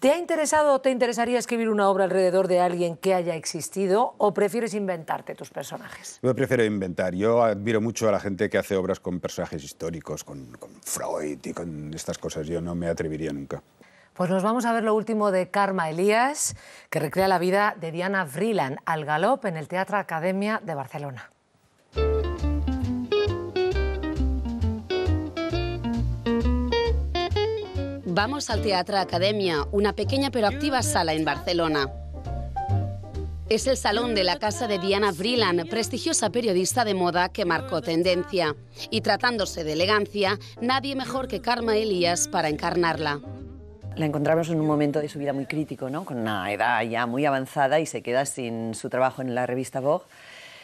¿Te ha interesado o te interesaría escribir una obra alrededor de alguien que haya existido o prefieres inventarte tus personajes? Yo prefiero inventar. Yo admiro mucho a la gente que hace obras con personajes históricos, con Freud y con estas cosas. Yo no me atrevería nunca. Pues nos vamos a ver lo último de Carme Elías, que recrea la vida de Diana Vreeland al galop en el Teatre Academia de Barcelona. Vamos al Teatre Academia, una pequeña pero activa sala en Barcelona. Es el salón de la casa de Diana Vreeland, prestigiosa periodista de moda que marcó tendencia. Y tratándose de elegancia, nadie mejor que Carme Elías para encarnarla. La encontramos en un momento de su vida muy crítico, ¿no? Con una edad ya muy avanzada y se queda sin su trabajo en la revista Vogue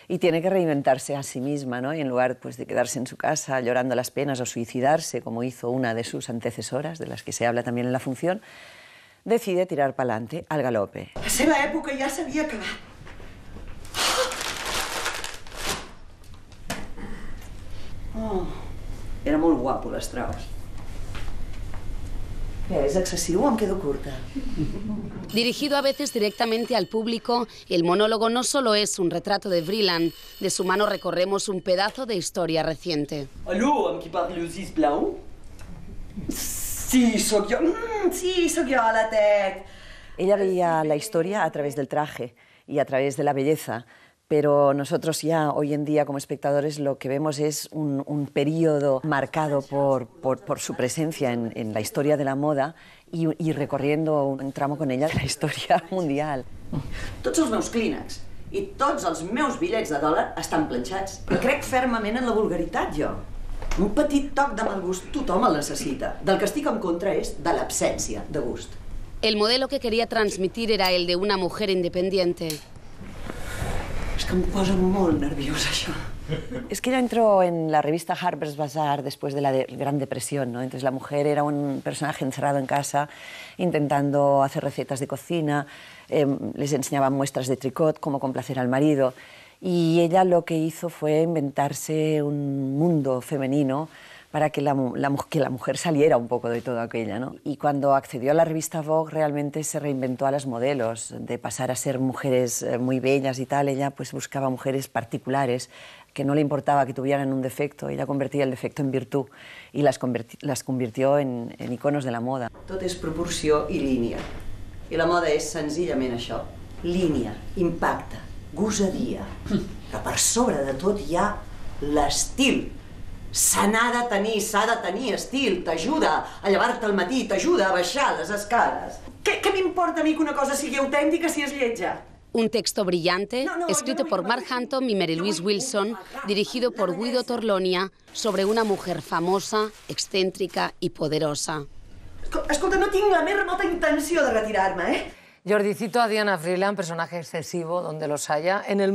y tiene que reinventarse a sí misma, ¿no? Y en lugar pues, de quedarse en su casa llorando las penas o suicidarse, como hizo una de sus antecesoras, de las que se habla también en la función, decide tirar para adelante al galope. La seva època ja s'havia acabat. Oh, era molt guapo, l'Strauss. Què, és excessiu o em quedo curta? Dirigido a veces directamente al público, el monólogo no solo es un retrato de Vreeland, de su mano recorremos un pedazo de historia reciente. Aló, amb qui parlo, sisplau? Sí, sóc jo. Sí, sóc jo, la Tet. Ella veía la historia a través del traje y a través de la belleza, pero nosotros ya hoy en día como espectadores lo que vemos es un periodo marcado por su presencia en la historia de la moda y recorriendo un tramo con ella de la historia mundial. Tots els meus clínex i tots els meus bitllets de dòlar estan planxats. Però crec fermament en la vulgaritat, jo. Un petit toc de mal gust tothom el necessita. Del que estic en contra és de l'absència de gust. El modelo que quería transmitir era el de una mujer independiente. És que em posa molt nerviosa, això. Es que ella entró en la revista Harper's Bazaar después de la Gran Depresión, ¿no? Entonces la mujer era un personaje encerrado en casa, intentando hacer recetas de cocina, les enseñaba muestras de tricot, cómo complacer al marido, y ella lo que hizo fue inventarse un mundo femenino para que la mujer saliera un poco de todo aquello, ¿no? Y cuando accedió a la revista Vogue realmente se reinventó a las modelos, de pasar a ser mujeres muy bellas y tal, ella pues buscaba mujeres particulares que no le importaba que tuvieran un defecto, ella convertía el defecto en virtud y las convirtió en iconos de la moda. Tot és proporció i línia. I la moda és senzillament això. Línia, impacte, gosadia. Però per sobre de tot hi ha l'estil. S'ha de tenir estil, t'ajuda a llevar-te al matí, t'ajuda a baixar les escales. Què m'importa a mi que una cosa sigui autèntica si és lletja? Un texto brillante, escrito por Mark Hampton y Mary Louise Wilson, dirigido por Guido Torlonia, sobre una mujer famosa, excéntrica y poderosa. Escolta, no tinc la més remota intenció de retirar-me, Jordi, cito a Diana Vreeland, personaje excesivo donde los haya, en el